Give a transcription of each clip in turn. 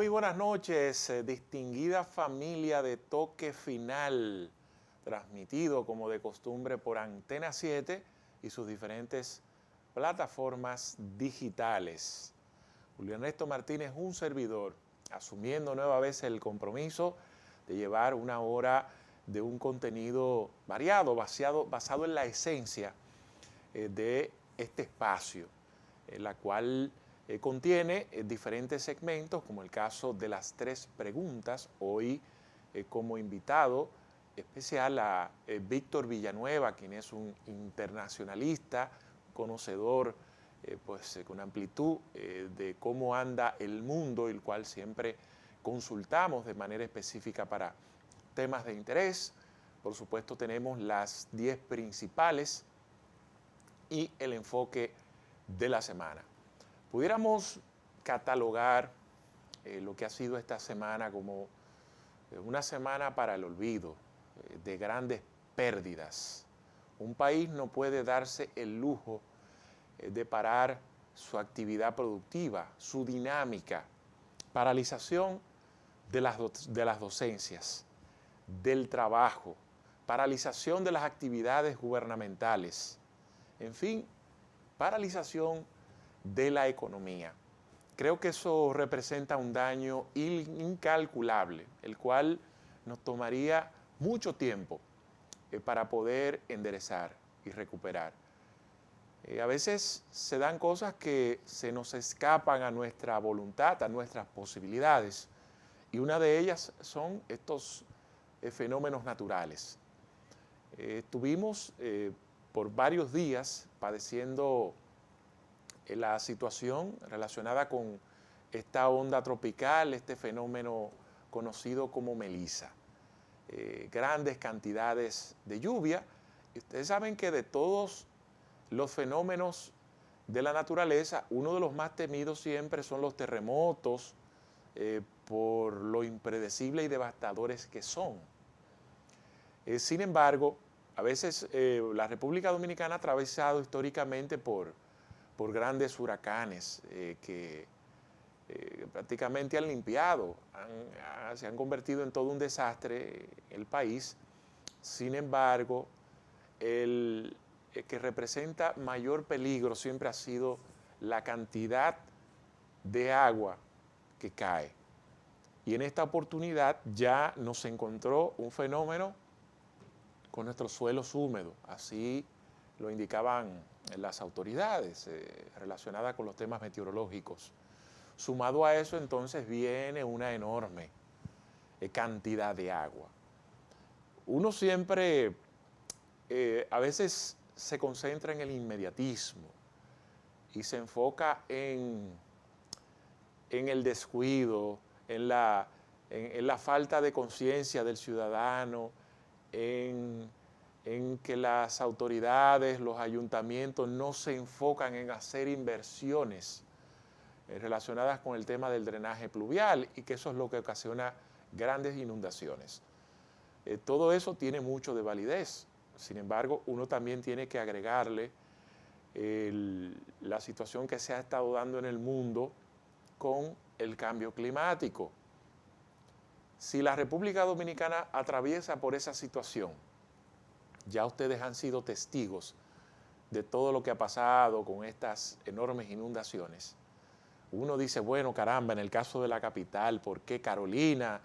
Muy buenas noches, distinguida familia de Toque Final, transmitido como de costumbre por Antena 7 y sus diferentes plataformas digitales. Julio Ernesto Martínez, un servidor, asumiendo nueva vez el compromiso de llevar una hora de un contenido variado, basado en la esencia de este espacio, la cual contiene diferentes segmentos, como el caso de las 3 preguntas. Hoy como invitado especial a Víctor Villanueva, quien es un internacionalista, conocedor con amplitud de cómo anda el mundo, el cual siempre consultamos de manera específica para temas de interés. Por supuesto tenemos las 10 principales y el enfoque de la semana. Pudiéramos catalogar lo que ha sido esta semana como una semana para el olvido, de grandes pérdidas. Un país no puede darse el lujo de parar su actividad productiva, su dinámica, paralización de las docencias, del trabajo, paralización de las actividades gubernamentales, en fin, paralización de la economía. Creo que eso representa un daño incalculable, el cual nos tomaría mucho tiempo para poder enderezar y recuperar. A veces se dan cosas que se nos escapan a nuestra voluntad, a nuestras posibilidades, y una de ellas son estos fenómenos naturales. Estuvimos por varios días padeciendo la situación relacionada con esta onda tropical, este fenómeno conocido como Melissa. Grandes cantidades de lluvia. Y ustedes saben que de todos los fenómenos de la naturaleza, uno de los más temidos siempre son los terremotos, por lo impredecibles y devastadores que son. Sin embargo, a veces la República Dominicana ha atravesado históricamente por grandes huracanes que prácticamente han limpiado, se han convertido en todo un desastre el país. Sin embargo, el que representa mayor peligro siempre ha sido la cantidad de agua que cae. Y en esta oportunidad ya nos encontró un fenómeno con nuestros suelos húmedos, así lo indicaban las autoridades relacionadas con los temas meteorológicos. Sumado a eso, entonces, viene una enorme cantidad de agua. Uno siempre, a veces, se concentra en el inmediatismo y se enfoca en el descuido, en la falta de conciencia del ciudadano, en que las autoridades, los ayuntamientos no se enfocan en hacer inversiones relacionadas con el tema del drenaje pluvial, y que eso es lo que ocasiona grandes inundaciones. Todo eso tiene mucho de validez. Sin embargo, uno también tiene que agregarle la situación que se ha estado dando en el mundo con el cambio climático. Si la República Dominicana atraviesa por esa situación, ya ustedes han sido testigos de todo lo que ha pasado con estas enormes inundaciones. Uno dice, bueno, caramba, en el caso de la capital, ¿por qué Carolina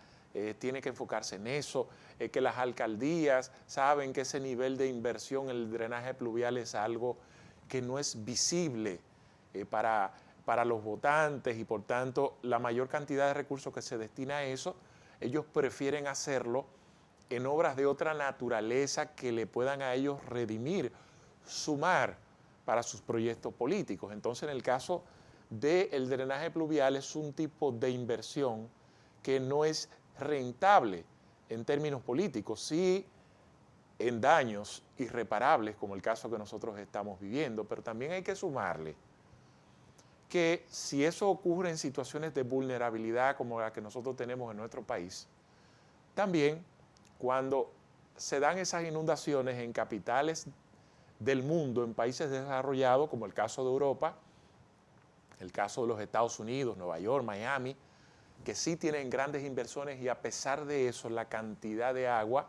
tiene que enfocarse en eso? Que las alcaldías saben que ese nivel de inversión en el drenaje pluvial es algo que no es visible para los votantes, y por tanto la mayor cantidad de recursos que se destina a eso, ellos prefieren hacerlo en obras de otra naturaleza que le puedan a ellos redimir, sumar para sus proyectos políticos. Entonces, en el caso del drenaje pluvial, es un tipo de inversión que no es rentable en términos políticos, sí en daños irreparables, como el caso que nosotros estamos viviendo, pero también hay que sumarle que si eso ocurre en situaciones de vulnerabilidad como la que nosotros tenemos en nuestro país, también cuando se dan esas inundaciones en capitales del mundo, en países desarrollados, como el caso de Europa, el caso de los Estados Unidos, Nueva York, Miami, que sí tienen grandes inversiones y a pesar de eso la cantidad de agua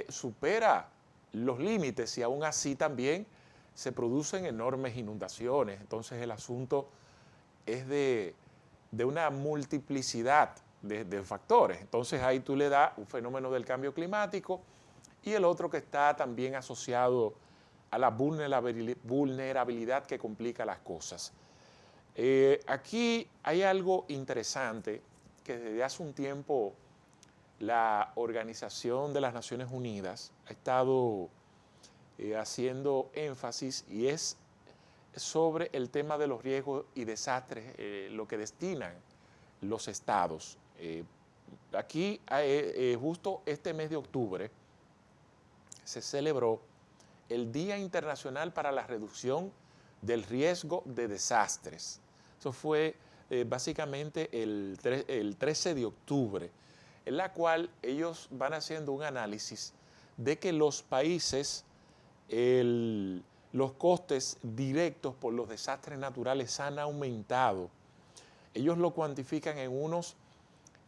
supera los límites y aún así también se producen enormes inundaciones. Entonces el asunto es de una multiplicidad de factores. Entonces ahí tú le das un fenómeno del cambio climático y el otro que está también asociado a la vulnerabilidad que complica las cosas. Aquí hay algo interesante que desde hace un tiempo la Organización de las Naciones Unidas ha estado haciendo énfasis y es sobre el tema de los riesgos y desastres, lo que destinan los estados. Aquí, justo este mes de octubre, se celebró el Día Internacional para la Reducción del Riesgo de Desastres. Eso fue básicamente el 13 de octubre, en la cual ellos van haciendo un análisis de que los países, los costes directos por los desastres naturales han aumentado. Ellos lo cuantifican en unos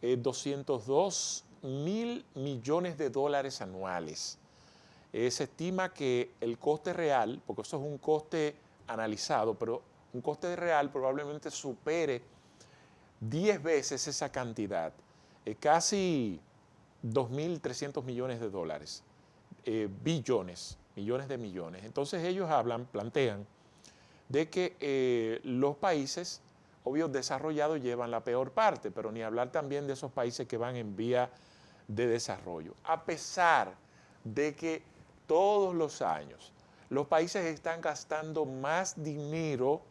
202 mil millones de dólares anuales. Se estima que el coste real, porque eso es un coste analizado, pero un coste real probablemente supere 10 veces esa cantidad, casi 2.300 millones de dólares, billones, millones de millones. Entonces ellos plantean de que los países, obvio, desarrollados llevan la peor parte, pero ni hablar también de esos países que van en vía de desarrollo. A pesar de que todos los años los países están gastando más dinero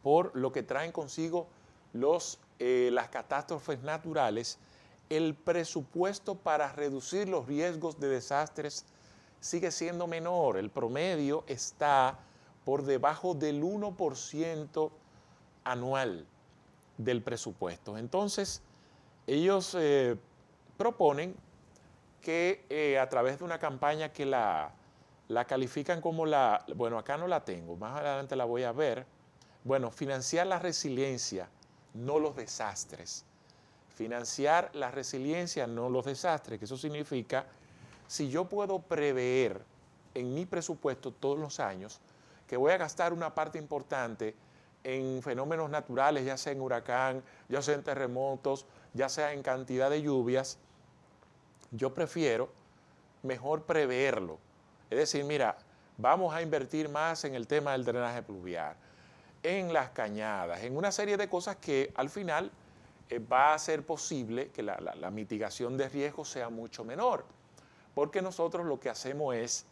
por lo que traen consigo las catástrofes naturales, el presupuesto para reducir los riesgos de desastres sigue siendo menor. El promedio está por debajo del 1% anual del presupuesto. Entonces, ellos proponen que a través de una campaña que la califican como bueno, acá no la tengo, más adelante la voy a ver, bueno, financiar la resiliencia, no los desastres. Financiar la resiliencia, no los desastres, que eso significa, si yo puedo prever en mi presupuesto todos los años que voy a gastar una parte importante en fenómenos naturales, ya sea en huracán, ya sea en terremotos, ya sea en cantidad de lluvias, yo prefiero mejor preverlo. Es decir, mira, vamos a invertir más en el tema del drenaje pluvial, en las cañadas, en una serie de cosas que al final va a ser posible que la mitigación de riesgos sea mucho menor. Porque nosotros lo que hacemos es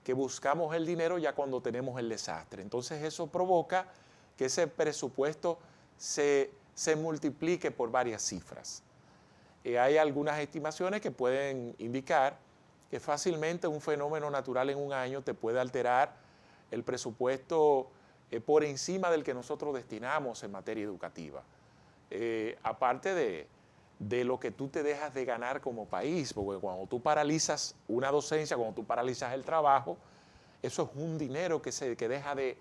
que buscamos el dinero ya cuando tenemos el desastre. Entonces eso provoca que ese presupuesto se multiplique por varias cifras. Hay algunas estimaciones que pueden indicar que fácilmente un fenómeno natural en un año te puede alterar el presupuesto por encima del que nosotros destinamos en materia educativa. Aparte de lo que tú te dejas de ganar como país, porque cuando tú paralizas una docencia, cuando tú paralizas el trabajo, eso es un dinero que deja de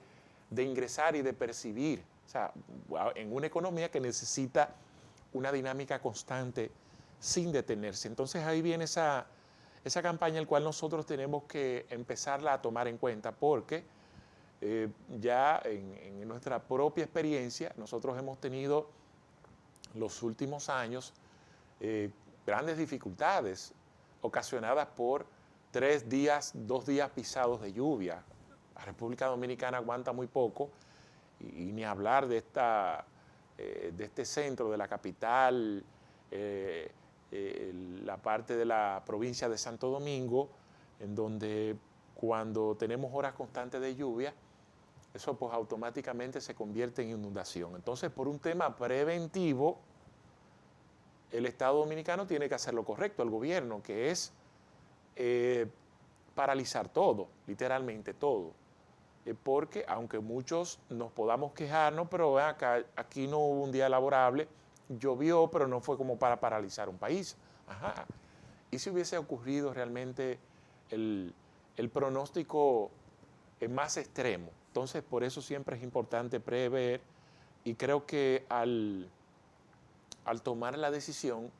ingresar y de percibir. O sea, en una economía que necesita una dinámica constante sin detenerse. Entonces ahí viene esa campaña, el cual nosotros tenemos que empezarla a tomar en cuenta, porque ya en nuestra propia experiencia, nosotros hemos tenido los últimos años grandes dificultades ocasionadas por 2 días pisados de lluvia. La República Dominicana aguanta muy poco y ni hablar de este centro, de la capital, la parte de la provincia de Santo Domingo, en donde cuando tenemos horas constantes de lluvia, eso pues automáticamente se convierte en inundación. Entonces, por un tema preventivo, el Estado Dominicano tiene que hacer lo correcto, el gobierno, que es paralizar todo, literalmente todo. Porque aunque muchos nos podamos quejarnos, pero aquí no hubo un día laborable, llovió, pero no fue como para paralizar un país. Ajá. Y si hubiese ocurrido realmente el pronóstico más extremo. Entonces, por eso siempre es importante prever, y creo que al al tomar la decisión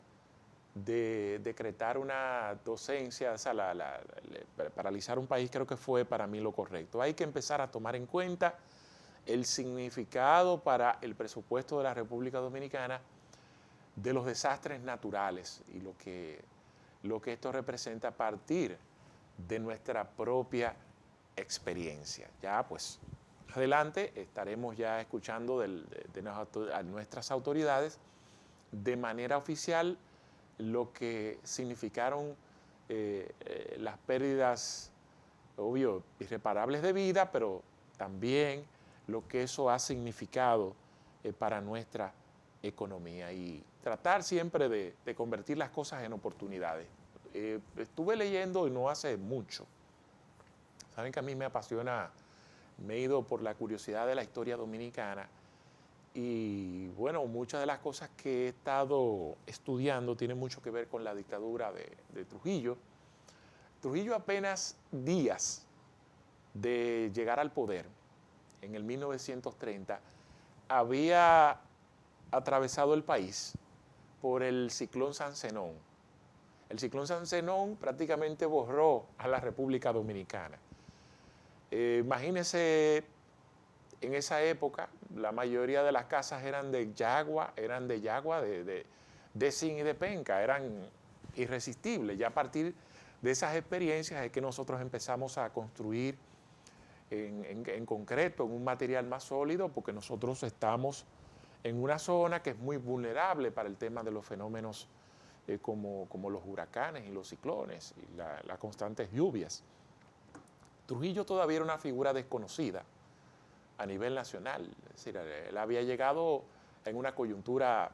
de decretar una docencia, o sea, paralizar un país, creo que fue para mí lo correcto. Hay que empezar a tomar en cuenta el significado para el presupuesto de la República Dominicana de los desastres naturales y lo que esto representa a partir de nuestra propia experiencia. Ya pues adelante estaremos ya escuchando a nuestras autoridades de manera oficial lo que significaron las pérdidas, obvio, irreparables de vida, pero también lo que eso ha significado para nuestra economía y tratar siempre de convertir las cosas en oportunidades. Estuve leyendo y no hace mucho. Saben que a mí me apasiona, me he ido por la curiosidad de la historia dominicana y bueno, muchas de las cosas que he estado estudiando tienen mucho que ver con la dictadura de Trujillo. Trujillo apenas días de llegar al poder, en el 1930, había atravesado el país por el ciclón San Zenón. El ciclón San Zenón prácticamente borró a la República Dominicana. Imagínense, en esa época, la mayoría de las casas eran de yagua, de zinc y de penca, eran irresistibles. Ya a partir de esas experiencias es que nosotros empezamos a construir en concreto, en un material más sólido, porque nosotros estamos en una zona que es muy vulnerable para el tema de los fenómenos como los huracanes y los ciclones y las constantes lluvias. Trujillo todavía era una figura desconocida a nivel nacional, es decir, él había llegado en una coyuntura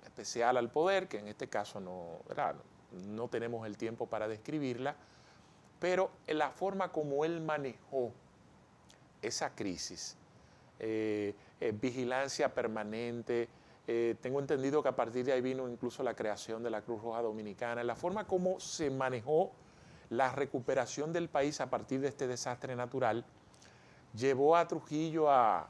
especial al poder, que en este caso no tenemos el tiempo para describirla, pero la forma como él manejó esa crisis, vigilancia permanente, tengo entendido que a partir de ahí vino incluso la creación de la Cruz Roja Dominicana, la forma como se manejó la recuperación del país a partir de este desastre natural, llevó a Trujillo a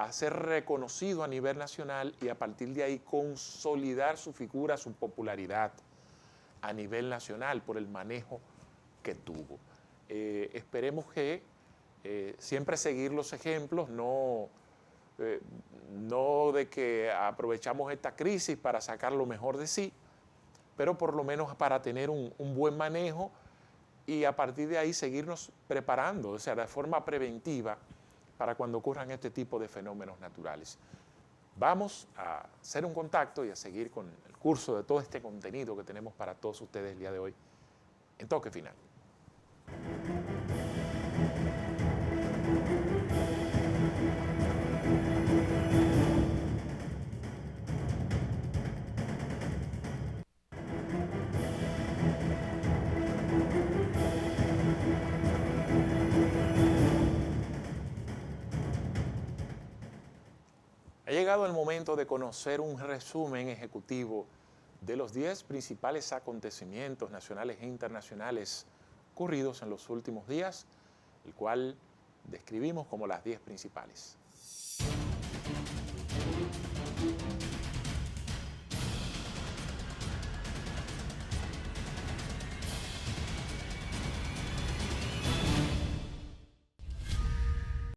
ser reconocido a nivel nacional y a partir de ahí consolidar su figura, su popularidad a nivel nacional por el manejo que tuvo. Esperemos que siempre seguir los ejemplos, no de que aprovechamos esta crisis para sacar lo mejor de sí, pero por lo menos para tener un buen manejo y a partir de ahí seguirnos preparando, o sea, de forma preventiva para cuando ocurran este tipo de fenómenos naturales. Vamos a hacer un contacto y a seguir con el curso de todo este contenido que tenemos para todos ustedes el día de hoy en Toque Final. Ha llegado el momento de conocer un resumen ejecutivo de los 10 principales acontecimientos nacionales e internacionales ocurridos en los últimos días, el cual describimos como las 10 principales.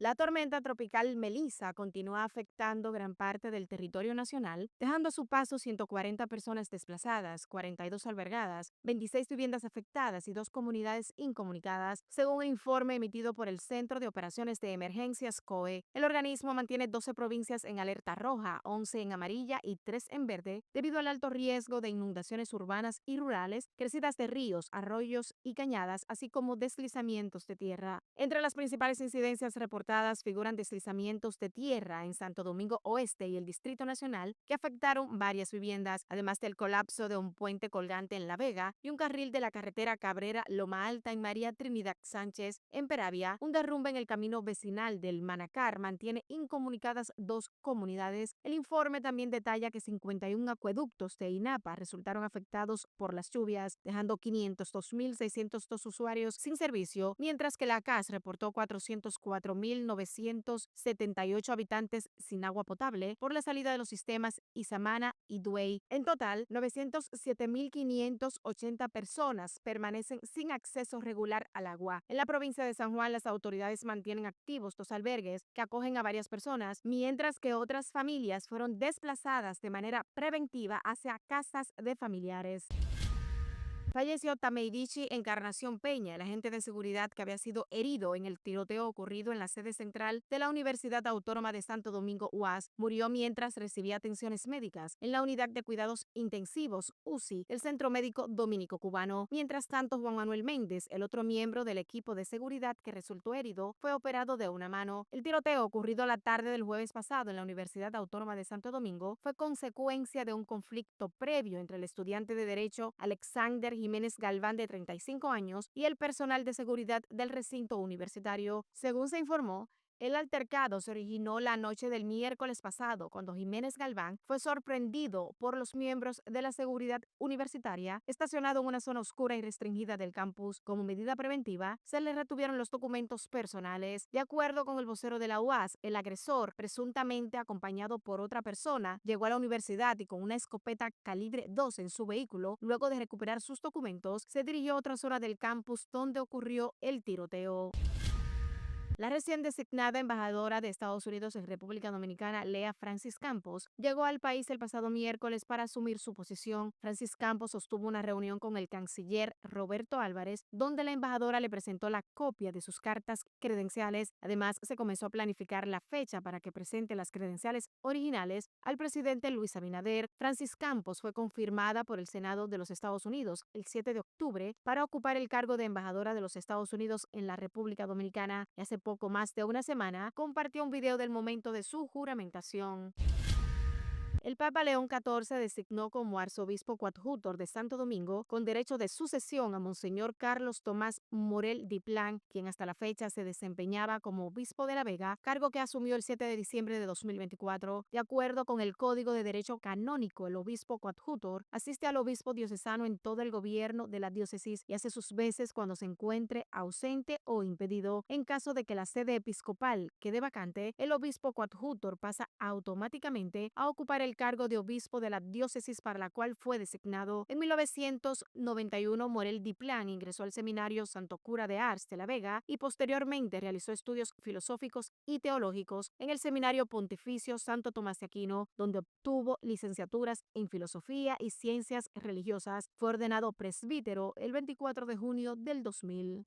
La tormenta tropical Melissa continúa afectando gran parte del territorio nacional, dejando a su paso 140 personas desplazadas, 42 albergadas, 26 viviendas afectadas y 2 comunidades incomunicadas, según un informe emitido por el Centro de Operaciones de Emergencias COE. El organismo mantiene 12 provincias en alerta roja, 11 en amarilla y 3 en verde, debido al alto riesgo de inundaciones urbanas y rurales, crecidas de ríos, arroyos y cañadas, así como deslizamientos de tierra. Entre las principales incidencias reportadas figuran deslizamientos de tierra en Santo Domingo Oeste y el Distrito Nacional que afectaron varias viviendas, además del colapso de un puente colgante en La Vega y un carril de la carretera Cabrera Loma Alta en María Trinidad Sánchez en Peravia. Un derrumbe en el camino vecinal del Manacar mantiene incomunicadas 2 comunidades. El informe también detalla que 51 acueductos de INAPA resultaron afectados por las lluvias, dejando 502.602 usuarios sin servicio, mientras que la CAS reportó 404.000 2.978 habitantes sin agua potable por la salida de los sistemas Isamana y Duey. En total, 907.580 personas permanecen sin acceso regular al agua. En la provincia de San Juan, las autoridades mantienen activos 2 albergues que acogen a varias personas, mientras que otras familias fueron desplazadas de manera preventiva hacia casas de familiares. Falleció Tameidichi Encarnación Peña, el agente de seguridad que había sido herido en el tiroteo ocurrido en la sede central de la Universidad Autónoma de Santo Domingo UAS. Murió mientras recibía atenciones médicas en la Unidad de Cuidados Intensivos, UCI, el Centro Médico Dominico Cubano. Mientras tanto, Juan Manuel Méndez, el otro miembro del equipo de seguridad que resultó herido, fue operado de una mano. El tiroteo ocurrido la tarde del jueves pasado en la Universidad Autónoma de Santo Domingo fue consecuencia de un conflicto previo entre el estudiante de Derecho Alexander Jiménez Galván, de 35 años, y el personal de seguridad del recinto universitario. Según se informó, el altercado se originó la noche del miércoles pasado, cuando Jiménez Galván fue sorprendido por los miembros de la seguridad universitaria estacionado en una zona oscura y restringida del campus. Como medida preventiva, se le retuvieron los documentos personales. De acuerdo con el vocero de la UAS, el agresor, presuntamente acompañado por otra persona, llegó a la universidad y con una escopeta calibre 12 en su vehículo. Luego de recuperar sus documentos, se dirigió a otra zona del campus donde ocurrió el tiroteo. La recién designada embajadora de Estados Unidos en República Dominicana, Lea Francis Campos, llegó al país el pasado miércoles para asumir su posición. Francis Campos sostuvo una reunión con el canciller Roberto Álvarez, donde la embajadora le presentó la copia de sus cartas credenciales. Además, se comenzó a planificar la fecha para que presente las credenciales originales al presidente Luis Abinader. Francis Campos fue confirmada por el Senado de los Estados Unidos el 7 de octubre para ocupar el cargo de embajadora de los Estados Unidos en la República Dominicana, y hace poco más de una semana compartió un video del momento de su juramentación. El Papa León XIV designó como arzobispo coadjutor de Santo Domingo con derecho de sucesión a Monseñor Carlos Tomás Morel Diplán, quien hasta la fecha se desempeñaba como obispo de La Vega, cargo que asumió el 7 de diciembre de 2024. De acuerdo con el Código de Derecho Canónico, el obispo coadjutor asiste al obispo diocesano en todo el gobierno de la diócesis y hace sus veces cuando se encuentre ausente o impedido. En caso de que la sede episcopal quede vacante, el obispo coadjutor pasa automáticamente a ocupar el cargo de obispo de la diócesis para la cual fue designado. En 1991, Morel Diplán ingresó al seminario Santo Cura de Ars de La Vega y posteriormente realizó estudios filosóficos y teológicos en el Seminario Pontificio Santo Tomás de Aquino, donde obtuvo licenciaturas en filosofía y ciencias religiosas. Fue ordenado presbítero el 24 de junio del 2000.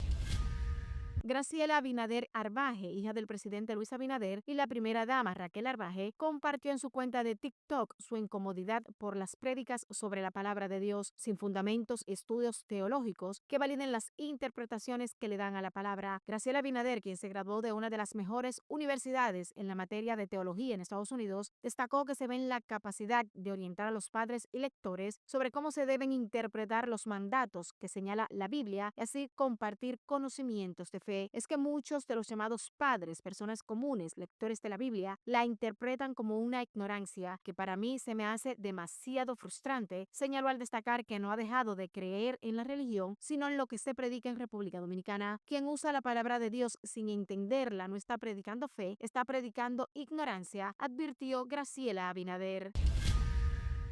Graciela Abinader Arbaje, hija del presidente Luis Abinader, y la primera dama Raquel Arbaje, compartió en su cuenta de TikTok su incomodidad por las prédicas sobre la palabra de Dios sin fundamentos y estudios teológicos que validen las interpretaciones que le dan a la palabra. Graciela Abinader, quien se graduó de una de las mejores universidades en la materia de teología en Estados Unidos, destacó que se ve en la capacidad de orientar a los padres y lectores sobre cómo se deben interpretar los mandatos que señala la Biblia y así compartir conocimientos de fe. Es que muchos de los llamados padres, personas comunes, lectores de la Biblia, la interpretan como una ignorancia que para mí se me hace demasiado frustrante, señaló al destacar que no ha dejado de creer en la religión, sino en lo que se predica en República Dominicana. Quien usa la palabra de Dios sin entenderla no está predicando fe, está predicando ignorancia, advirtió Graciela Abinader.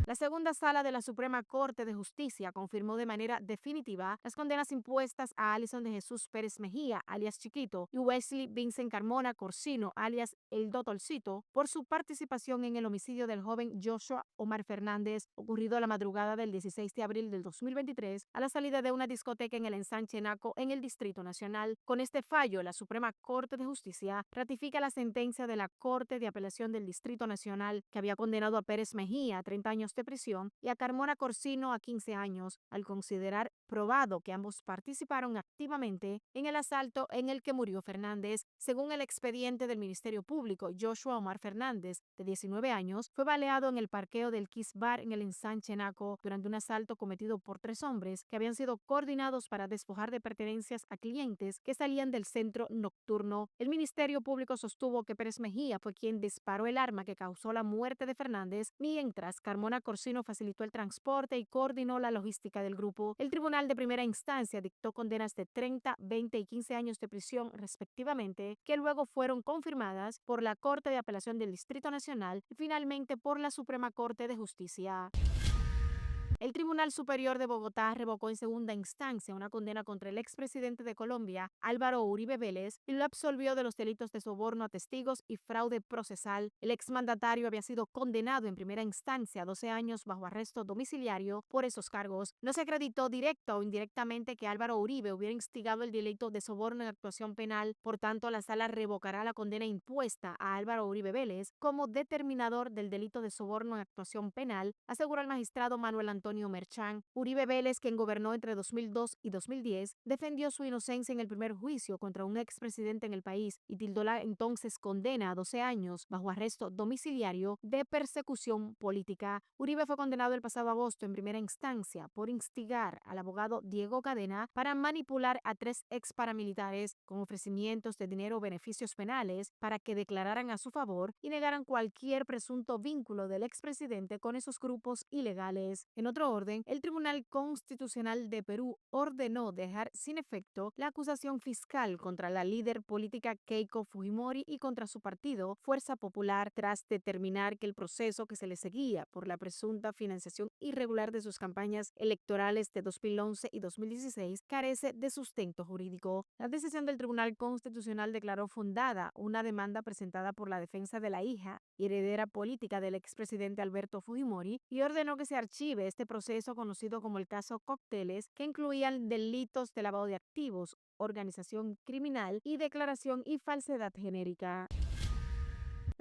La segunda sala de la Suprema Corte de Justicia confirmó de manera definitiva las condenas impuestas a Alison de Jesús Pérez Mejía, alias Chiquito, y Wesley Vincent Carmona Corsino, alias El Dotolcito, por su participación en el homicidio del joven Joshua Omar Fernández, ocurrido la madrugada del 16 de abril del 2023, a la salida de una discoteca en el Ensanche Naco, en el Distrito Nacional. Con este fallo, la Suprema Corte de Justicia ratifica la sentencia de la Corte de Apelación del Distrito Nacional, que había condenado a Pérez Mejía a 30 años de prisión y a Carmona Corsino a 15 años, al considerar probado que ambos participaron activamente en el asalto en el que murió Fernández. Según el expediente del Ministerio Público, Joshua Omar Fernández, de 19 años, fue baleado en el parqueo del Kiss Bar en el Ensanche Naco durante un asalto cometido por 3 hombres que habían sido coordinados para despojar de pertenencias a clientes que salían del centro nocturno. El Ministerio Público sostuvo que Pérez Mejía fue quien disparó el arma que causó la muerte de Fernández, mientras Carmona Corsino facilitó el transporte y coordinó la logística del grupo. El tribunal de primera instancia dictó condenas de 30, 20 y 15 años de prisión respectivamente, que luego fueron confirmadas por la Corte de Apelación del Distrito Nacional y finalmente por la Suprema Corte de Justicia. El Tribunal Superior de Bogotá revocó en segunda instancia una condena contra el expresidente de Colombia, Álvaro Uribe Vélez, y lo absolvió de los delitos de soborno a testigos y fraude procesal. El exmandatario había sido condenado en primera instancia a 12 años bajo arresto domiciliario por esos cargos. No se acreditó directa o indirectamente que Álvaro Uribe hubiera instigado el delito de soborno en actuación penal, por tanto, la sala revocará la condena impuesta a Álvaro Uribe Vélez como determinador del delito de soborno en actuación penal, aseguró el magistrado Manuel Antonio Merchán. Uribe Vélez, quien gobernó entre 2002 y 2010, defendió su inocencia en el primer juicio contra un expresidente en el país y tildó la entonces condena a 12 años bajo arresto domiciliario de persecución política. Uribe fue condenado el pasado agosto en primera instancia por instigar al abogado Diego Cadena para manipular a 3 ex paramilitares con ofrecimientos de dinero o beneficios penales para que declararan a su favor y negaran cualquier presunto vínculo del expresidente con esos grupos ilegales. En otro orden, el Tribunal Constitucional de Perú ordenó dejar sin efecto la acusación fiscal contra la líder política Keiko Fujimori y contra su partido Fuerza Popular, tras determinar que el proceso que se le seguía por la presunta financiación irregular de sus campañas electorales de 2011 y 2016 carece de sustento jurídico. La decisión del Tribunal Constitucional declaró fundada una demanda presentada por la defensa de la hija y heredera política del expresidente Alberto Fujimori y ordenó que se archive este proceso conocido como el caso Cócteles, que incluían delitos de lavado de activos, organización criminal y declaración y falsedad genérica.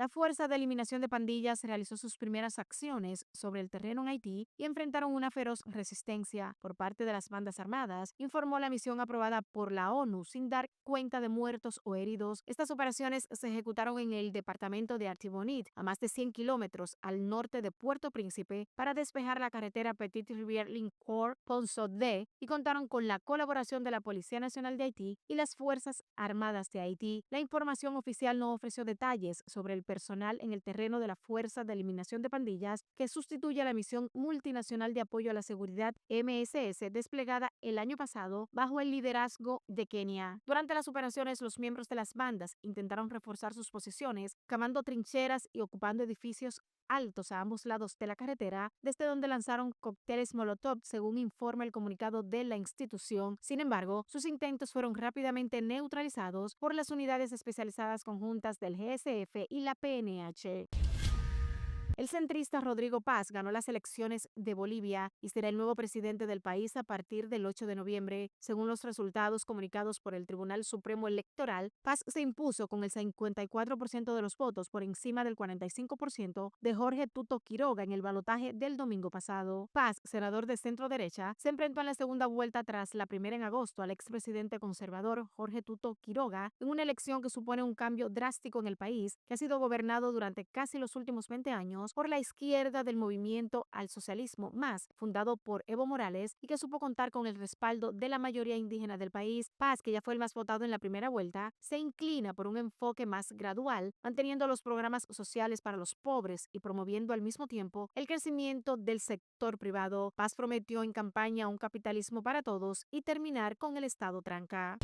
La Fuerza de Eliminación de Pandillas realizó sus primeras acciones sobre el terreno en Haití y enfrentaron una feroz resistencia por parte de las bandas armadas, informó la misión aprobada por la ONU sin dar cuenta de muertos o heridos. Estas operaciones se ejecutaron en el departamento de Artibonite, a más de 100 kilómetros al norte de Puerto Príncipe, para despejar la carretera Petite Rivière Lincourt Ponceau D, y contaron con la colaboración de la Policía Nacional de Haití y las Fuerzas Armadas de Haití. La información oficial no ofreció detalles sobre el personal en el terreno de la Fuerza de Eliminación de Pandillas, que sustituye a la misión multinacional de apoyo a la seguridad MSS desplegada el año pasado bajo el liderazgo de Kenia. Durante las operaciones, los miembros de las bandas intentaron reforzar sus posiciones, cavando trincheras y ocupando edificios altos a ambos lados de la carretera, desde donde lanzaron cócteles Molotov, según informa el comunicado de la institución. Sin embargo, sus intentos fueron rápidamente neutralizados por las unidades especializadas conjuntas del GSF y la PNH. El centrista Rodrigo Paz ganó las elecciones de Bolivia y será el nuevo presidente del país a partir del 8 de noviembre. Según los resultados comunicados por el Tribunal Supremo Electoral, Paz se impuso con el 54% de los votos por encima del 45% de Jorge Tuto Quiroga en el balotaje del domingo pasado. Paz, senador de centro derecha, se enfrentó en la segunda vuelta tras la primera en agosto al expresidente conservador Jorge Tuto Quiroga en una elección que supone un cambio drástico en el país, que ha sido gobernado durante casi los últimos 20 años por la izquierda del movimiento al socialismo más, fundado por Evo Morales, y que supo contar con el respaldo de la mayoría indígena del país. Paz, que ya fue el más votado en la primera vuelta, se inclina por un enfoque más gradual, manteniendo los programas sociales para los pobres y promoviendo al mismo tiempo el crecimiento del sector privado. Paz prometió en campaña un capitalismo para todos y terminar con el Estado tranca.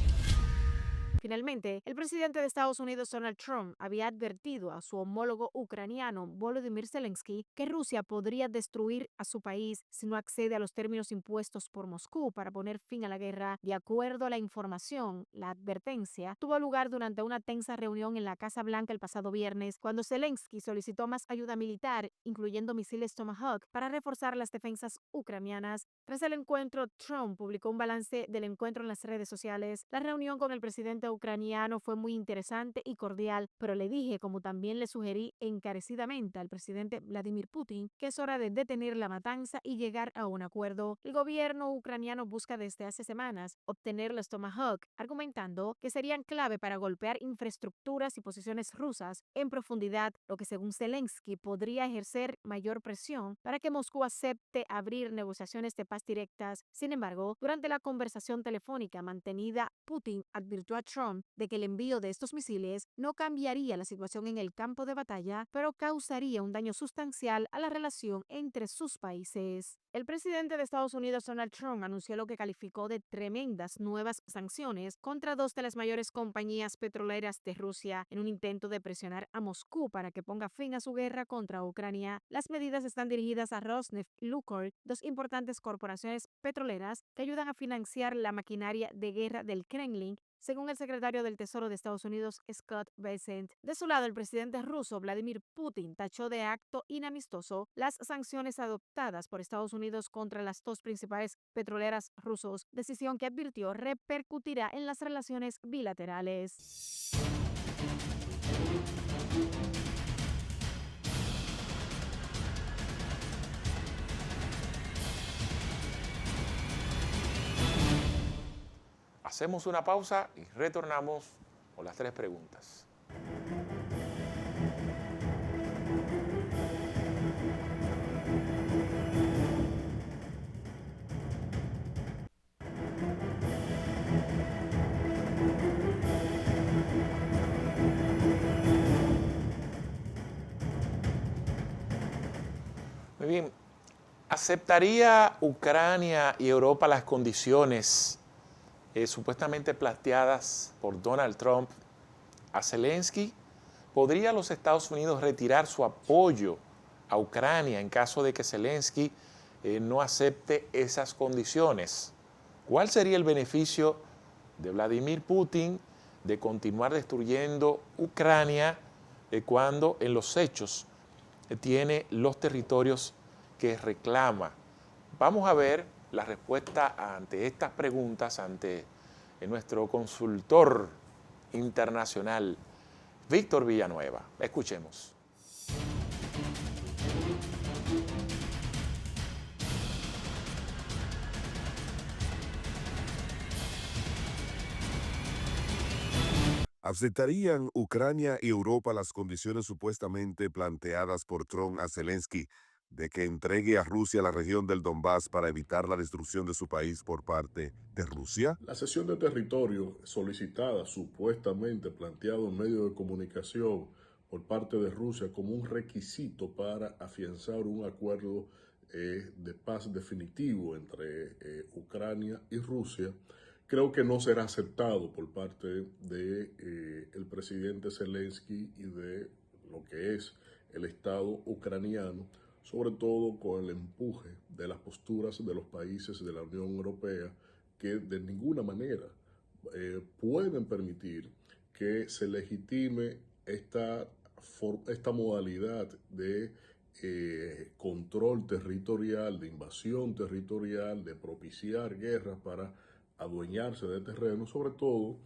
Finalmente, el presidente de Estados Unidos, Donald Trump, había advertido a su homólogo ucraniano, Volodymyr Zelensky, que Rusia podría destruir a su país si no accede a los términos impuestos por Moscú para poner fin a la guerra. De acuerdo a la información, la advertencia tuvo lugar durante una tensa reunión en la Casa Blanca el pasado viernes, cuando Zelensky solicitó más ayuda militar, incluyendo misiles Tomahawk, para reforzar las defensas ucranianas. Tras el encuentro, Trump publicó un balance del encuentro en las redes sociales. La reunión con el presidente ucraniano fue muy interesante y cordial, pero le dije, como también le sugerí encarecidamente al presidente Vladimir Putin, que es hora de detener la matanza y llegar a un acuerdo. El gobierno ucraniano busca desde hace semanas obtener los Tomahawk, argumentando que serían clave para golpear infraestructuras y posiciones rusas en profundidad, lo que según Zelensky podría ejercer mayor presión para que Moscú acepte abrir negociaciones de paz directas. Sin embargo, durante la conversación telefónica mantenida, Putin advirtió a Trump Trump de que el envío de estos misiles no cambiaría la situación en el campo de batalla, pero causaría un daño sustancial a la relación entre sus países. El presidente de Estados Unidos, Donald Trump, anunció lo que calificó de tremendas nuevas sanciones contra dos de las mayores compañías petroleras de Rusia en un intento de presionar a Moscú para que ponga fin a su guerra contra Ucrania. Las medidas están dirigidas a Rosneft y Lukoil, dos importantes corporaciones petroleras que ayudan a financiar la maquinaria de guerra del Kremlin, según el secretario del Tesoro de Estados Unidos, Scott Bessent. De su lado, el presidente ruso, Vladimir Putin, tachó de acto inamistoso las sanciones adoptadas por Estados Unidos contra las dos principales petroleras rusos, decisión que advirtió repercutirá en las relaciones bilaterales. Hacemos una pausa y retornamos con las tres preguntas. Muy bien, ¿aceptaría Ucrania y Europa las condiciones supuestamente planteadas por Donald Trump a Zelensky? ¿Podría los Estados Unidos retirar su apoyo a Ucrania en caso de que Zelensky no acepte esas condiciones? ¿Cuál sería el beneficio de Vladimir Putin de continuar destruyendo Ucrania cuando en los hechos tiene los territorios que reclama? Vamos a ver la respuesta ante estas preguntas ante nuestro consultor internacional, Víctor Villanueva. Escuchemos. ¿Aceptarían Ucrania y Europa las condiciones supuestamente planteadas por Trump a Zelensky de que entregue a Rusia la región del Donbass para evitar la destrucción de su país por parte de Rusia? La cesión de territorio solicitada, supuestamente planteado en medios de comunicación por parte de Rusia como un requisito para afianzar un acuerdo de paz definitivo entre Ucrania y Rusia, creo que no será aceptado por parte de el presidente Zelensky y de lo que es el Estado ucraniano, sobre todo con el empuje de las posturas de los países de la Unión Europea, que de ninguna manera pueden permitir que se legitime esta modalidad de control territorial, de invasión territorial, de propiciar guerras para adueñarse de terreno, sobre todo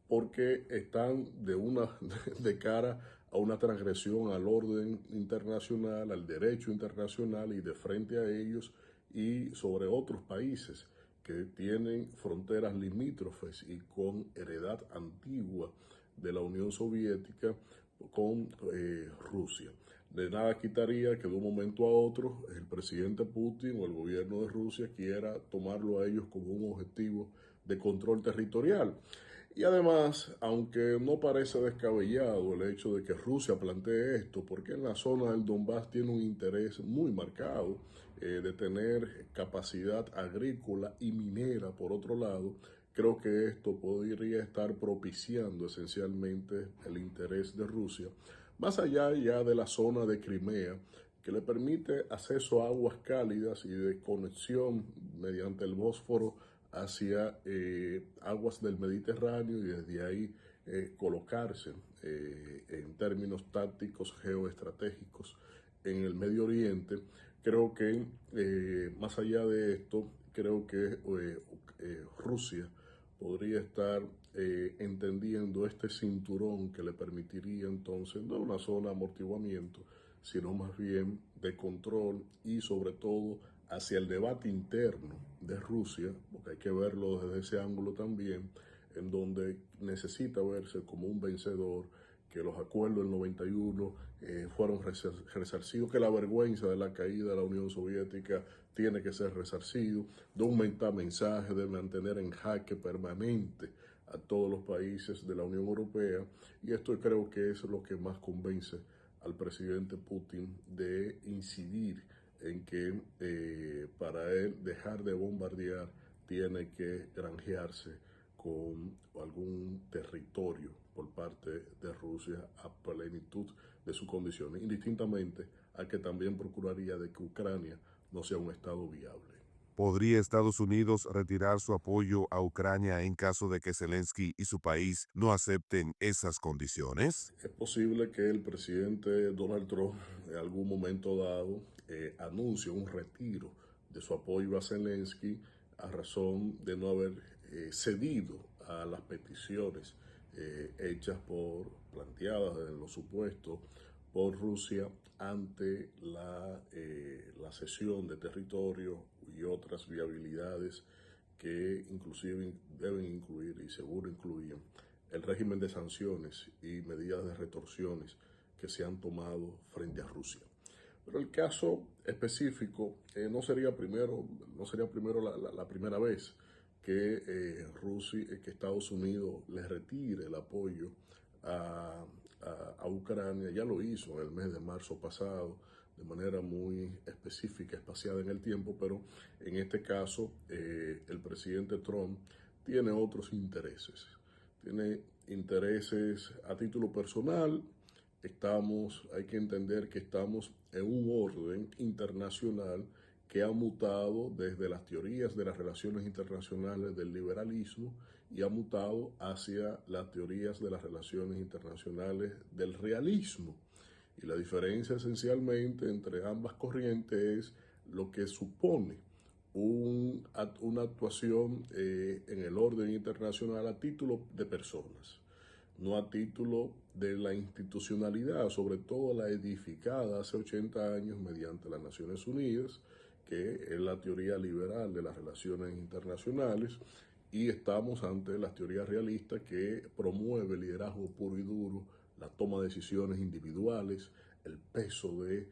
porque están de cara a una transgresión al orden internacional, al derecho internacional, y de frente a ellos y sobre otros países que tienen fronteras limítrofes y con heredad antigua de la Unión Soviética con Rusia. De nada quitaría que de un momento a otro el presidente Putin o el gobierno de Rusia quiera tomarlo a ellos como un objetivo de control territorial. Y además, aunque no parece descabellado el hecho de que Rusia plantee esto, porque en la zona del Donbass tiene un interés muy marcado de tener capacidad agrícola y minera por otro lado, creo que esto podría estar propiciando esencialmente el interés de Rusia, más allá ya de la zona de Crimea, que le permite acceso a aguas cálidas y de conexión mediante el Bósforo hacia aguas del Mediterráneo y desde ahí colocarse en términos tácticos geoestratégicos en el Medio Oriente. Creo que más allá de esto, creo que Rusia podría estar entendiendo este cinturón que le permitiría entonces no una zona de amortiguamiento, sino más bien de control y sobre todo hacia el debate interno de Rusia, porque hay que verlo desde ese ángulo también, en donde necesita verse como un vencedor, que los acuerdos del 91 fueron resarcidos, que la vergüenza de la caída de la Unión Soviética tiene que ser resarcido, de un mensaje de mantener en jaque permanente a todos los países de la Unión Europea, y esto creo que es lo que más convence al presidente Putin de incidir en que para él dejar de bombardear tiene que granjearse con algún territorio por parte de Rusia a plenitud de sus condiciones, indistintamente a que también procuraría de que Ucrania no sea un estado viable. ¿Podría Estados Unidos retirar su apoyo a Ucrania en caso de que Zelensky y su país no acepten esas condiciones? Es posible que el presidente Donald Trump en algún momento dado anuncie un retiro de su apoyo a Zelensky a razón de no haber cedido a las peticiones planteadas en los supuestos por Rusia ante la cesión de territorio y otras viabilidades que inclusive deben incluir y seguro incluyen el régimen de sanciones y medidas de retorsiones que se han tomado frente a Rusia. Pero el caso específico no sería primero la primera vez que que Estados Unidos le retire el apoyo a Ucrania. Ya lo hizo en el mes de marzo pasado de manera muy específica, espaciada en el tiempo, pero en este caso el presidente Trump tiene otros intereses. Tiene intereses a título personal. Hay que entender que estamos en un orden internacional que ha mutado desde las teorías de las relaciones internacionales del liberalismo y ha mutado hacia las teorías de las relaciones internacionales del realismo. Y la diferencia esencialmente entre ambas corrientes es lo que supone una actuación en el orden internacional a título de personas, no a título de la institucionalidad, sobre todo la edificada hace 80 años mediante las Naciones Unidas, que es la teoría liberal de las relaciones internacionales, y estamos ante las teorías realistas que promueve el liderazgo puro y duro, la toma de decisiones individuales, el peso de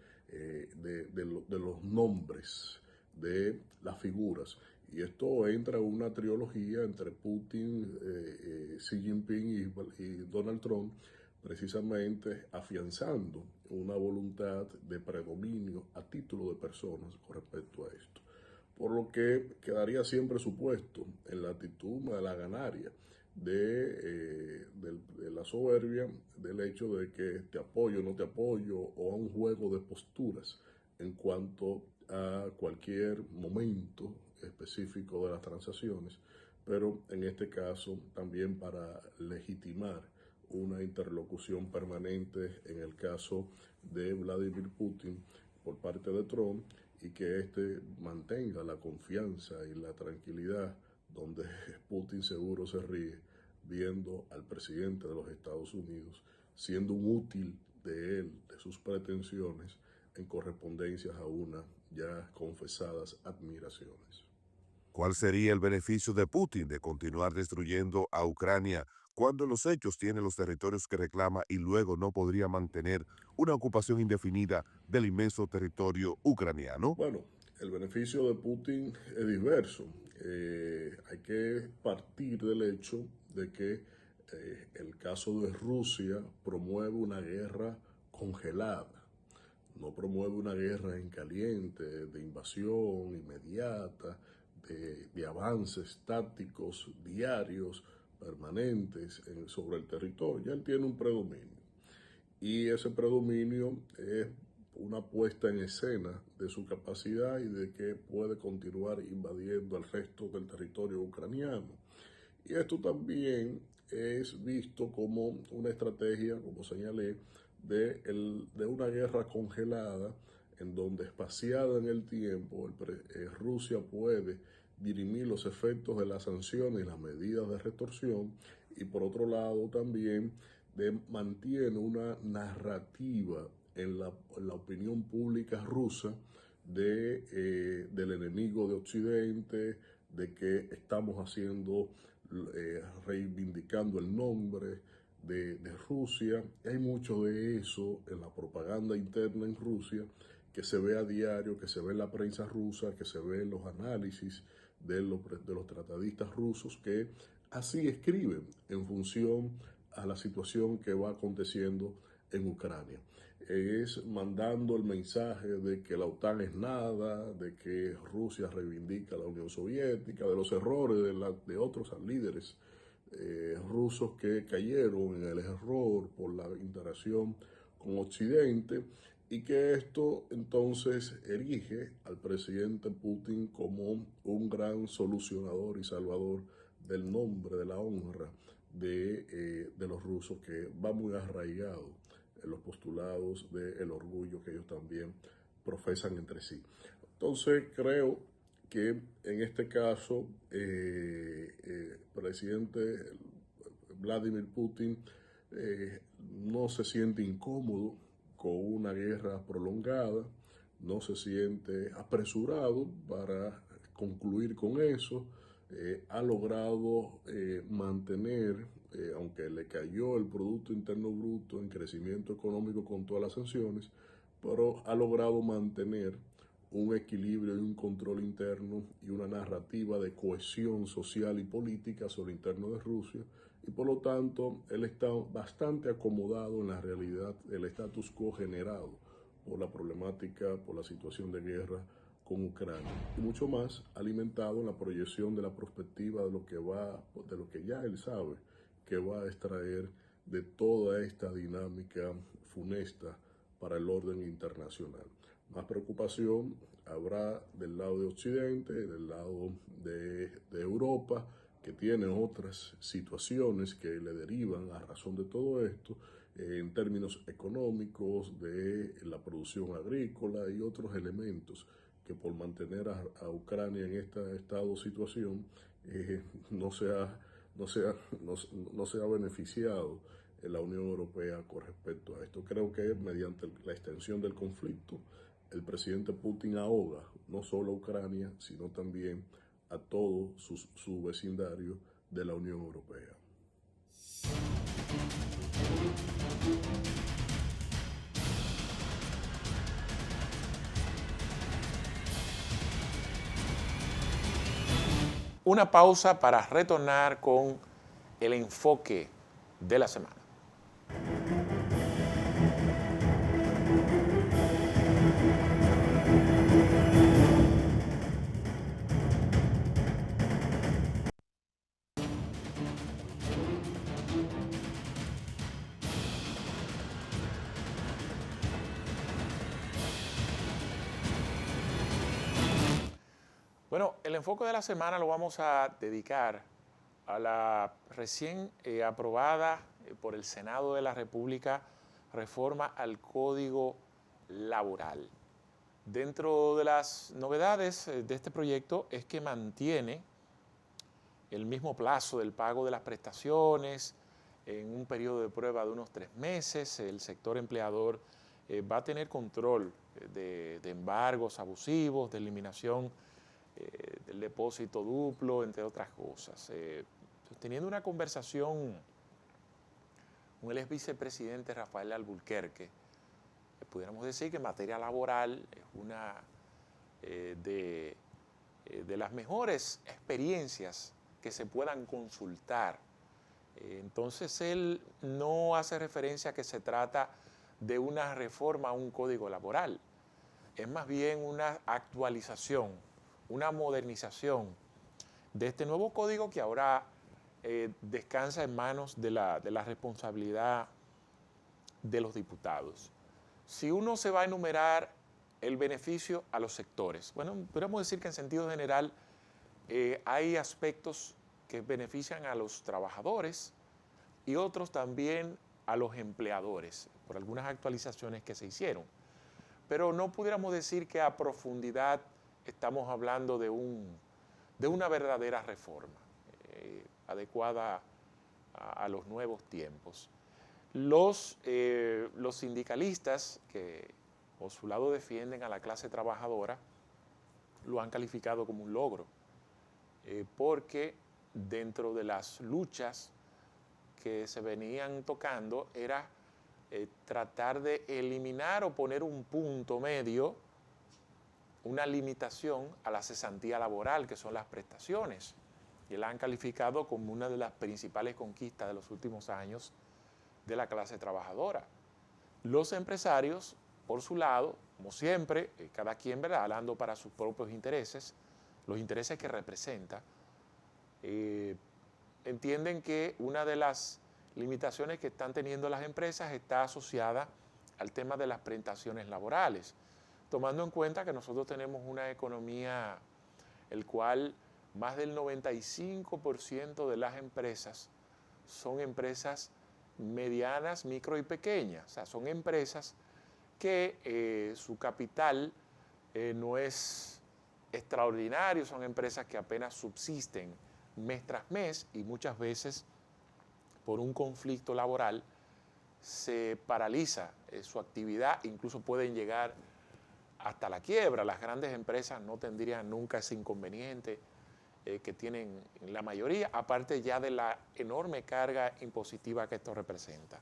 los nombres, de las figuras. Y esto entra en una trilogía entre Putin, Xi Jinping y Donald Trump, precisamente afianzando una voluntad de predominio a título de personas con respecto a esto. Por lo que quedaría siempre supuesto en la actitud de la ganaria, de la soberbia, del hecho de que te apoyo o no te apoyo, o a un juego de posturas en cuanto a cualquier momento específico de las transacciones, pero en este caso también para legitimar una interlocución permanente en el caso de Vladimir Putin por parte de Trump, y que éste mantenga la confianza y la tranquilidad, donde Putin seguro se ríe viendo al presidente de los Estados Unidos siendo un útil de él, de sus pretensiones, en correspondencias a unas ya confesadas admiraciones. ¿Cuál sería el beneficio de Putin de continuar destruyendo a Ucrania cuando en los hechos tiene los territorios que reclama y luego no podría mantener una ocupación indefinida del inmenso territorio ucraniano? Bueno, el beneficio de Putin es diverso. Hay que partir del hecho de que el caso de Rusia promueve una guerra congelada. No promueve una guerra en caliente, de invasión inmediata, de avances tácticos diarios, permanentes sobre el territorio. Ya él tiene un predominio. Y ese predominio es una puesta en escena de su capacidad y de que puede continuar invadiendo el resto del territorio ucraniano. Y esto también es visto como una estrategia, como señalé, de una guerra congelada, en donde espaciada en el tiempo, Rusia puede dirimir los efectos de las sanciones y las medidas de retorsión, y por otro lado también mantiene una narrativa en la opinión pública rusa del enemigo de Occidente, de que estamos reivindicando el nombre de Rusia. Hay mucho de eso en la propaganda interna en Rusia, que se ve a diario, que se ve en la prensa rusa, que se ve en los análisis de los tratadistas rusos, que así escribe en función a la situación que va aconteciendo en Ucrania. Es mandando el mensaje de que la OTAN es nada, de que Rusia reivindica a la Unión Soviética, de los errores de otros líderes rusos que cayeron en el error por la interacción con Occidente, y que esto entonces erige al presidente Putin como un gran solucionador y salvador del nombre, de la honra de los rusos, que va muy arraigado en los postulados del orgullo que ellos también profesan entre sí. Entonces creo que en este caso presidente Vladimir Putin no se siente incómodo con una guerra prolongada, no se siente apresurado para concluir con eso, ha logrado mantener, aunque le cayó el Producto Interno Bruto en crecimiento económico con todas las sanciones, pero ha logrado mantener un equilibrio y un control interno y una narrativa de cohesión social y política sobre el interno de Rusia, y por lo tanto él está bastante acomodado en la realidad del status quo generado por la problemática, por la situación de guerra con Ucrania, y mucho más alimentado en la proyección de la perspectiva de lo que ya él sabe que va a extraer de toda esta dinámica funesta para el orden internacional. Más preocupación habrá del lado de Occidente, del lado de Europa, que tiene otras situaciones que le derivan a razón de todo esto, en términos económicos, de la producción agrícola y otros elementos que por mantener a Ucrania en esta estado de situación no se ha beneficiado en la Unión Europea con respecto a esto. Creo que mediante la extensión del conflicto, el presidente Putin ahoga no solo a Ucrania, sino también a todo su vecindario de la Unión Europea. Una pausa para retornar con el enfoque de la semana. Bueno, el enfoque de la semana lo vamos a dedicar a la recién aprobada por el Senado de la República reforma al Código Laboral. Dentro de las novedades de este proyecto es que mantiene el mismo plazo del pago de las prestaciones en un periodo de prueba de unos 3 meses. El sector empleador va a tener control de embargos abusivos, de eliminación del depósito duplo, entre otras cosas. Teniendo una conversación con el ex vicepresidente Rafael Alburquerque, pudiéramos decir que en materia laboral es una de las mejores experiencias que se puedan consultar. Entonces él no hace referencia a que se trata de una reforma a un código laboral, es más bien una actualización, una modernización de este nuevo código que ahora descansa en manos de la responsabilidad de los diputados. Si uno se va a enumerar el beneficio a los sectores, bueno, podríamos decir que en sentido general hay aspectos que benefician a los trabajadores y otros también a los empleadores, por algunas actualizaciones que se hicieron. Pero no pudiéramos decir que a profundidad estamos hablando de una verdadera reforma adecuada a los nuevos tiempos. Los sindicalistas que por su lado defienden a la clase trabajadora lo han calificado como un logro, porque dentro de las luchas que se venían tocando era tratar de eliminar o poner un punto medio, una limitación a la cesantía laboral, que son las prestaciones. y la han calificado como una de las principales conquistas de los últimos años de la clase trabajadora. Los empresarios, por su lado, como siempre, cada quien, ¿verdad?, hablando para sus propios intereses, los intereses que representa, entienden que una de las limitaciones que están teniendo las empresas está asociada al tema de las prestaciones laborales, tomando en cuenta que nosotros tenemos una economía el cual más del 95% de las empresas son empresas medianas, micro y pequeñas, o sea, son empresas que su capital no es extraordinario, son empresas que apenas subsisten mes tras mes y muchas veces por un conflicto laboral se paraliza su actividad, incluso pueden llegar hasta la quiebra. Las grandes empresas no tendrían nunca ese inconveniente que tienen la mayoría, aparte ya de la enorme carga impositiva que esto representa.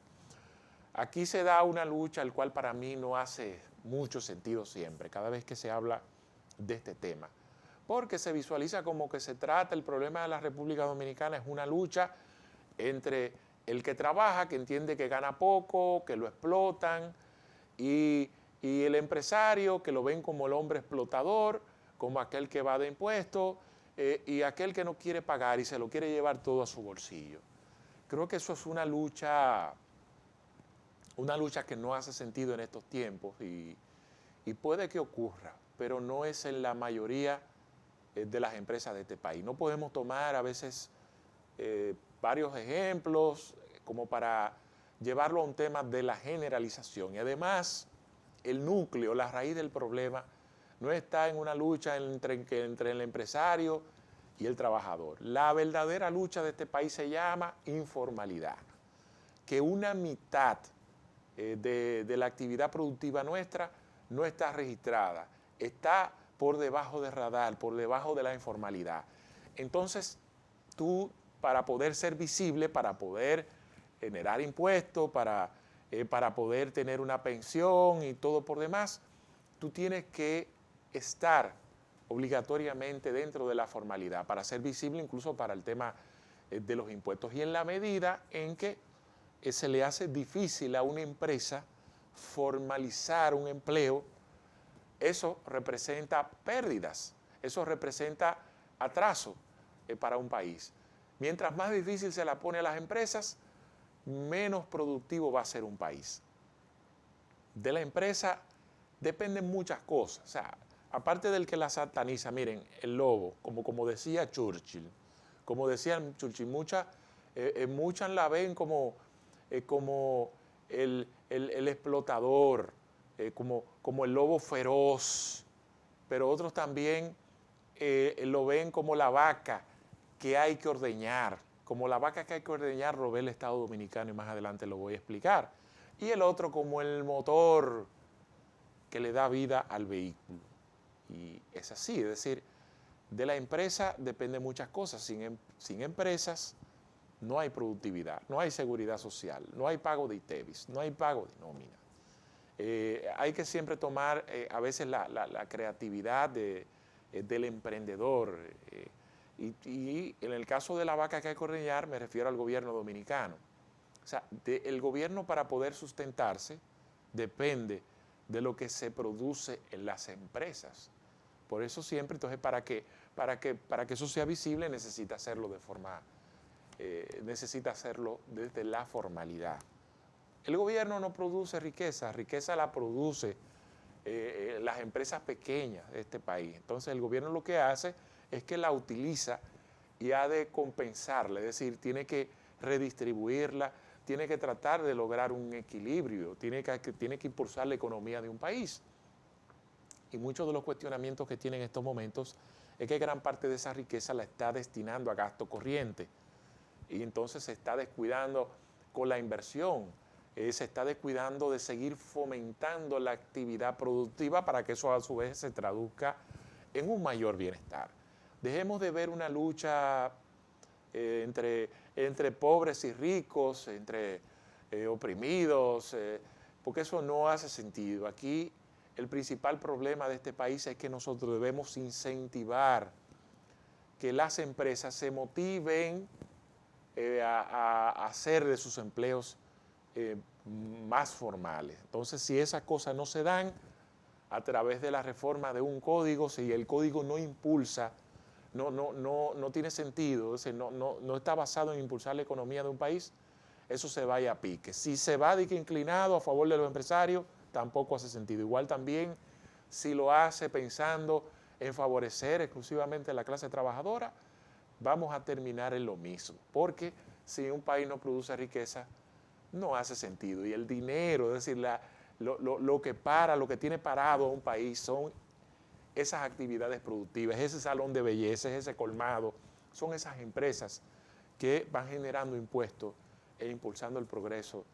Aquí se da una lucha, el cual para mí no hace mucho sentido siempre, cada vez que se habla de este tema, porque se visualiza como que se trata, el problema de la República Dominicana es una lucha entre el que trabaja, que entiende que gana poco, que lo explotan, y el empresario, que lo ven como el hombre explotador, como aquel que va de impuestos, y aquel que no quiere pagar y se lo quiere llevar todo a su bolsillo. Creo que eso es una lucha que no hace sentido en estos tiempos y puede que ocurra, pero no es en la mayoría de las empresas de este país. No podemos tomar a veces varios ejemplos como para llevarlo a un tema de la generalización. Y además, el núcleo, la raíz del problema, no está en una lucha entre el empresario y el trabajador. La verdadera lucha de este país se llama informalidad. Que una mitad de la actividad productiva nuestra no está registrada, está por debajo del radar, por debajo de la informalidad. Entonces, tú, para poder ser visible, para poder generar impuestos, para poder tener una pensión y todo por demás, tú tienes que estar obligatoriamente dentro de la formalidad para ser visible incluso para el tema de los impuestos. Y en la medida en que se le hace difícil a una empresa formalizar un empleo, eso representa pérdidas, eso representa atraso para un país. Mientras más difícil se la pone a las empresas, menos productivo va a ser un país. De la empresa dependen muchas cosas. O sea, aparte del que la sataniza, miren, el lobo, como decía Churchill, muchas la ven como el explotador, como el lobo feroz, pero otros también lo ven como la vaca que hay que ordeñar, como la vaca que hay que ordeñar, lo ve el Estado Dominicano y más adelante lo voy a explicar. Y el otro como el motor que le da vida al vehículo. Y es así, es decir, de la empresa dependen muchas cosas. Sin empresas no hay productividad, no hay seguridad social, no hay pago de ITEVIS, no hay pago de nómina. Hay que siempre tomar a veces la creatividad del emprendedor. Y en el caso de la vaca que hay que ordeñar, me refiero al gobierno dominicano. O sea, el gobierno para poder sustentarse depende de lo que se produce en las empresas. Por eso siempre, entonces, para que eso sea visible, necesita hacerlo desde la formalidad. El gobierno no produce riqueza la produce las empresas pequeñas de este país. Entonces el gobierno lo que hace es que la utiliza y ha de compensarla, es decir, tiene que redistribuirla, tiene que tratar de lograr un equilibrio, tiene que impulsar la economía de un país. Y muchos de los cuestionamientos que tiene en estos momentos es que gran parte de esa riqueza la está destinando a gasto corriente y entonces se está descuidando con la inversión, se está descuidando de seguir fomentando la actividad productiva para que eso a su vez se traduzca en un mayor bienestar. Dejemos de ver una lucha entre pobres y ricos, entre oprimidos, porque eso no hace sentido. Aquí el principal problema de este país es que nosotros debemos incentivar que las empresas se motiven a hacer de sus empleos más formales. Entonces, si esas cosas no se dan a través de la reforma de un código, si el código no impulsa, no tiene sentido, es decir, no está basado en impulsar la economía de un país, eso se vaya a pique. Si se va de que inclinado a favor de los empresarios, tampoco hace sentido. Igual también, si lo hace pensando en favorecer exclusivamente a la clase trabajadora, vamos a terminar en lo mismo, porque si un país no produce riqueza, no hace sentido. Y el dinero, es decir, lo que tiene parado a un país son esas actividades productivas, ese salón de belleza, ese colmado, son esas empresas que van generando impuestos e impulsando el progreso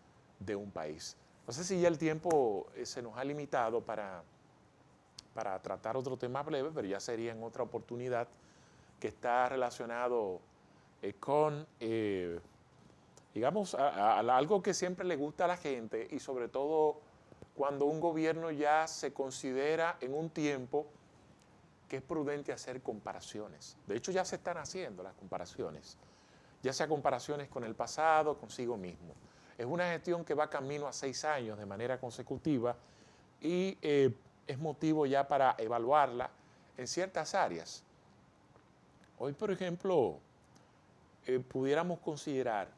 de un país. No sé si ya el tiempo se nos ha limitado para tratar otro tema breve, pero ya sería en otra oportunidad, que está relacionado con, digamos, algo que siempre le gusta a la gente y sobre todo cuando un gobierno ya se considera en un tiempo que es prudente hacer comparaciones. De hecho, ya se están haciendo las comparaciones, ya sea comparaciones con el pasado, consigo mismo. Es una gestión que va camino a 6 años de manera consecutiva y es motivo ya para evaluarla en ciertas áreas. Hoy, por ejemplo, pudiéramos considerar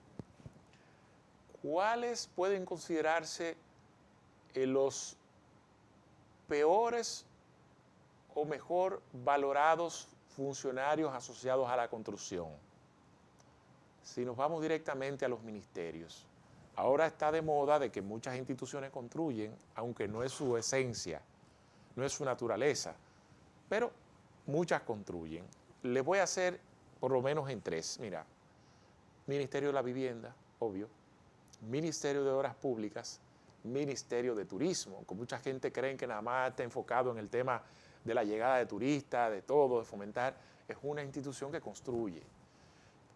cuáles pueden considerarse los peores o mejor valorados funcionarios asociados a la construcción. Si nos vamos directamente a los ministerios, ahora está de moda de que muchas instituciones construyen, aunque no es su esencia, no es su naturaleza, pero muchas construyen. Les voy a hacer por lo menos en 3. Mira, Ministerio de la Vivienda, obvio, Ministerio de Obras Públicas, Ministerio de Turismo, que mucha gente cree que nada más está enfocado en el tema de la llegada de turistas, de todo, de fomentar. Es una institución que construye.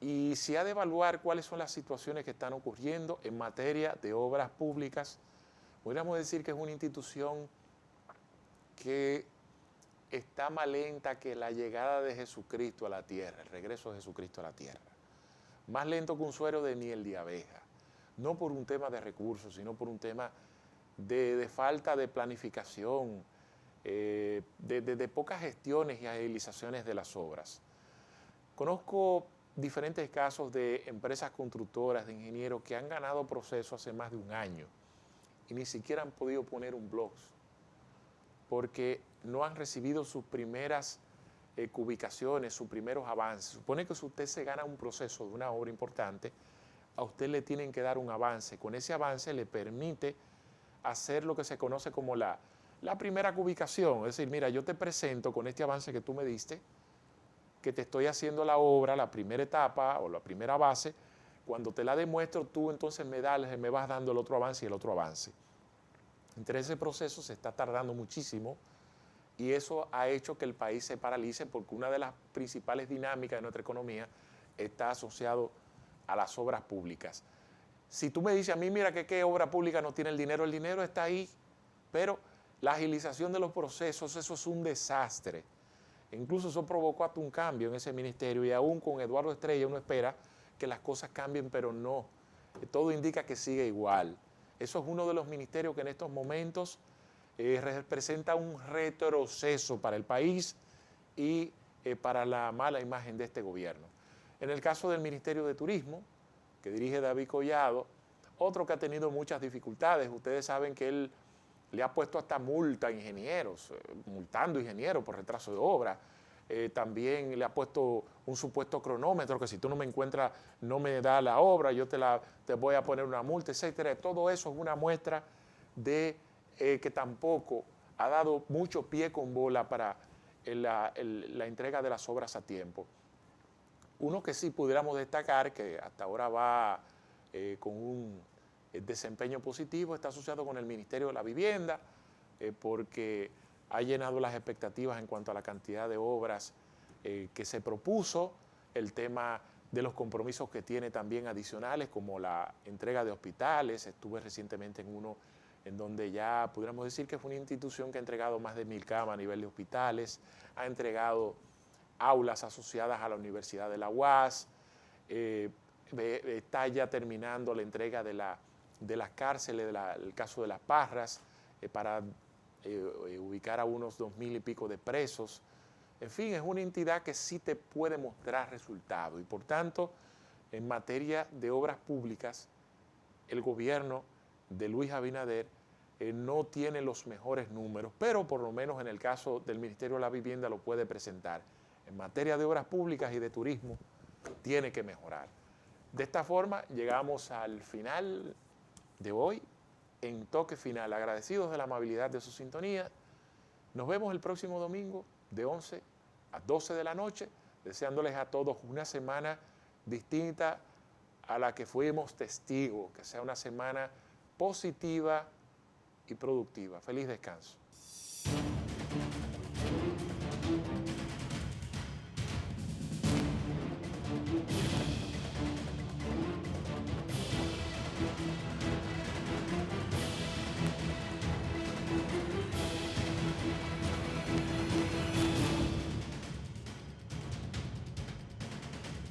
Y si ha de evaluar cuáles son las situaciones que están ocurriendo en materia de obras públicas, podríamos decir que es una institución que está más lenta que la llegada de Jesucristo a la tierra, el regreso de Jesucristo a la tierra. Más lento que un suero de miel de abeja. No por un tema de recursos, sino por un tema de falta de planificación, de pocas gestiones y agilizaciones de las obras. Conozco diferentes casos de empresas constructoras, de ingenieros que han ganado procesos hace más de un año y ni siquiera han podido poner un blog porque no han recibido sus primeras cubicaciones, sus primeros avances. Supone que si usted se gana un proceso de una obra importante, a usted le tienen que dar un avance. Con ese avance le permite hacer lo que se conoce como la primera cubicación. Es decir, mira, yo te presento con este avance que tú me diste, que te estoy haciendo la obra, la primera etapa o la primera base. Cuando te la demuestro, tú entonces me vas dando el otro avance y el otro avance. Entre ese proceso se está tardando muchísimo y eso ha hecho que el país se paralice porque una de las principales dinámicas de nuestra economía está asociado a las obras públicas. Si tú me dices a mí, mira, que qué obra pública no tiene el dinero está ahí, pero la agilización de los procesos, eso es un desastre. Incluso eso provocó hasta un cambio en ese ministerio y aún con Eduardo Estrella uno espera que las cosas cambien, pero no. Todo indica que sigue igual. Eso es uno de los ministerios que en estos momentos representa un retroceso para el país y para la mala imagen de este gobierno. En el caso del Ministerio de Turismo, que dirige David Collado, otro que ha tenido muchas dificultades. Ustedes saben que él le ha puesto hasta multa a ingenieros, multando ingenieros por retraso de obra. También le ha puesto un supuesto cronómetro que si tú no me encuentras, no me da la obra, yo te voy a poner una multa, etcétera. Todo eso es una muestra de que tampoco ha dado mucho pie con bola para la entrega de las obras a tiempo. Uno que sí pudiéramos destacar, que hasta ahora va con un desempeño positivo, está asociado con el Ministerio de la Vivienda, porque ha llenado las expectativas en cuanto a la cantidad de obras que se propuso, el tema de los compromisos que tiene también adicionales, como la entrega de hospitales. Estuve recientemente en uno en donde ya pudiéramos decir que fue una institución que ha entregado más de 1000 camas a nivel de hospitales, ha entregado aulas asociadas a la Universidad de la UAS, está ya terminando la entrega de las cárceles, el caso de Las Parras, para ubicar a unos 2.000 y pico de presos. En fin, es una entidad que sí te puede mostrar resultados y por tanto, en materia de obras públicas, el gobierno de Luis Abinader no tiene los mejores números, pero por lo menos en el caso del Ministerio de la Vivienda lo puede presentar. En materia de obras públicas y de turismo, tiene que mejorar. De esta forma, llegamos al final de hoy, en Toque Final. Agradecidos de la amabilidad de su sintonía. Nos vemos el próximo domingo de 11 a 12 de la noche, deseándoles a todos una semana distinta a la que fuimos testigos, que sea una semana positiva y productiva. Feliz descanso.